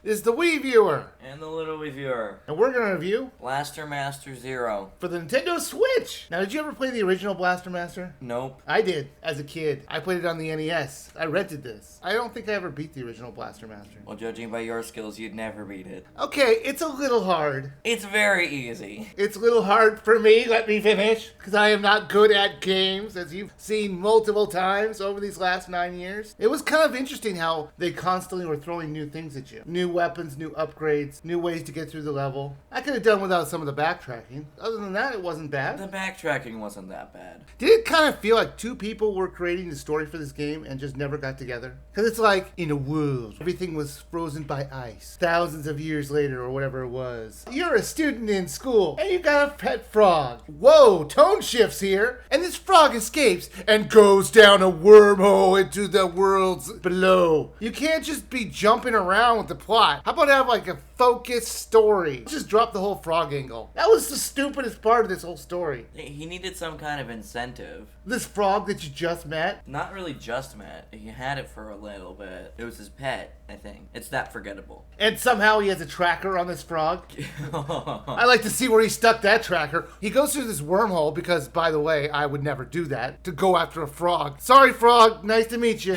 is the Wiiviewer. And the LilWiiviewer. And we're going to review Blaster Master Zero. for the Nintendo Switch. Now, did you ever play the original Blaster Master? Nope. I did, as a kid. I played it on the NES. I rented this. I don't think I ever beat the original Blaster Master. Well, judging by your skills, you'd never beat it. Okay, it's a little hard. It's very easy. It's a little hard for me, let me finish, because I am not good at games, as you've seen multiple times over these last 9 years. It was kind of interesting how they constantly were throwing new things at you. New weapons, new upgrades, new ways to get through the level. I could have done without some of the backtracking. Other than that, it wasn't bad. The backtracking wasn't that bad. Did it kind of feel like two people were creating the story for this game and just never got together? Because it's like, in a world, everything was frozen by ice. Thousands of years later, or whatever it was. You're a student in school, and you got a pet frog. Whoa, tone shifts here. And this frog escapes and goes down a wormhole into the worlds below. You can't just be jumping around with the plot. How about have like a focused story? Just drop the whole frog angle. That was the stupidest part of this whole story. He needed some kind of incentive. This frog that you just met? Not really just met. He had it for a little bit. It was his pet, I think. It's that forgettable. And somehow he has a tracker on this frog? I like to see where he stuck that tracker. He goes through this wormhole because, by the way, I would never do that, to go after a frog. Sorry, frog. Nice to meet you.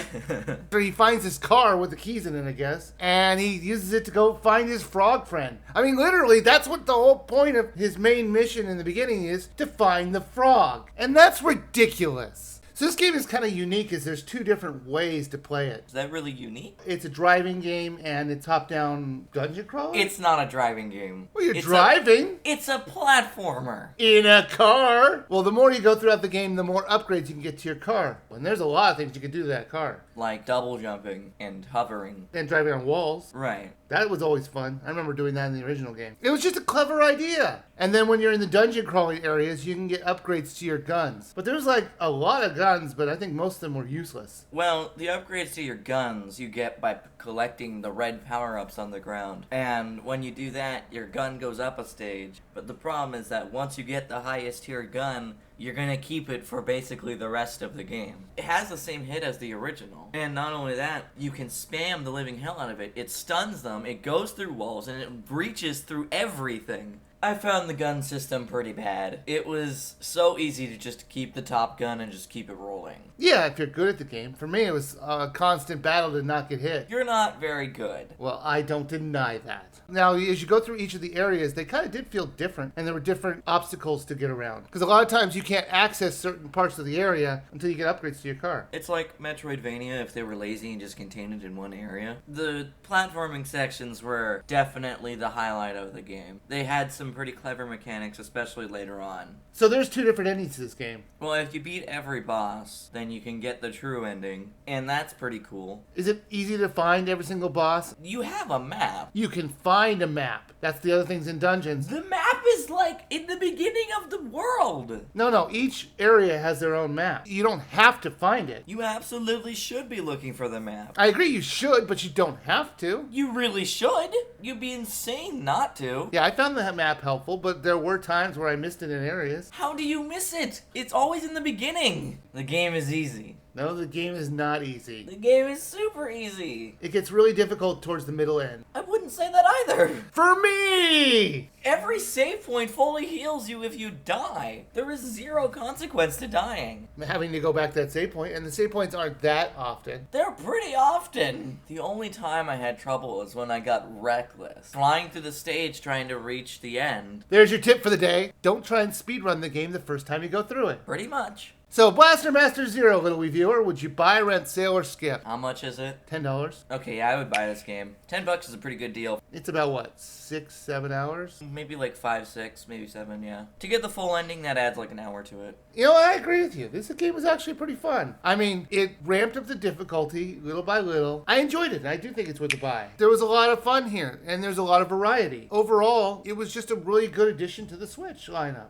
So he finds his car with the keys in it, I guess, and he uses it to go find his frog friend. I mean, literally, that's what the whole point of his main mission in the beginning is, to find the frog. And that's ridiculous. So this game is kind of unique as there's two different ways to play it. Is that really unique? It's a driving game and it's top-down dungeon crawler? It's not a driving game. Well, you're It's driving. It's a platformer. In a car. Well, the more you go throughout the game, the more upgrades you can get to your car. And there's a lot of things you can do to that car. Like double jumping and hovering. And driving on walls. Right. That was always fun. I remember doing that in the original game. It was just a clever idea. And then when you're in the dungeon crawling areas, you can get upgrades to your guns. But there's like a lot of guns, but I think most of them were useless. Well, the upgrades to your guns you get by collecting the red power-ups on the ground. And when you do that, your gun goes up a stage. But the problem is that once you get the highest tier gun, you're gonna keep it for basically the rest of the game. It has the same hit as the original. And not only that, you can spam the living hell out of it. It stuns them, it goes through walls, and it breaches through everything. I found the gun system pretty bad. It was so easy to just keep the top gun and just keep it rolling. Yeah, if you're good at the game. For me, it was a constant battle to not get hit. You're not very good. Well, I don't deny that. Now, as you go through each of the areas, they kind of did feel different, and there were different obstacles to get around. Because a lot of times you can't access certain parts of the area until you get upgrades to your car. It's like Metroidvania if they were lazy and just contained it in one area. The platforming sections were definitely the highlight of the game. They had some pretty clever mechanics, especially later on. So there's two different endings to this game. Well, if you beat every boss, then you can get the true ending, and that's pretty cool. Is it easy to find every single boss? You have a map. You can find a map. That's the other things in dungeons. The map is like in the beginning of the world. No, each area has their own map. You don't have to find it. You absolutely should be looking for the map. I agree you should, but you don't have to. You really should. You'd be insane not to. Yeah, I found the map helpful, but there were times where I missed it in areas. How do you miss it? It's always in the beginning. The game is easy. No, the game is not easy. The game is super easy. It gets really difficult towards the middle end. I wouldn't say that either. For me! Every save point fully heals you if you die. There is zero consequence to dying. I'm having to go back to that save point, and the save points aren't that often. They're pretty often. The only time I had trouble was when I got reckless, flying through the stage trying to reach the end. There's your tip for the day. Don't try and speedrun the game the first time you go through it. Pretty much. So, Blaster Master Zero, LilWiiviewer, would you buy, rent, sale, or skip? How much is it? $10. Okay, yeah, I would buy this game. $10 is a pretty good deal. It's about, what, 6-7 hours? Maybe like 5, 6, maybe 7, yeah. To get the full ending, that adds like an hour to it. You know, I agree with you. This game was actually pretty fun. I mean, it ramped up the difficulty little by little. I enjoyed it, and I do think it's worth a buy. There was a lot of fun here, and there's a lot of variety. Overall, it was just a really good addition to the Switch lineup.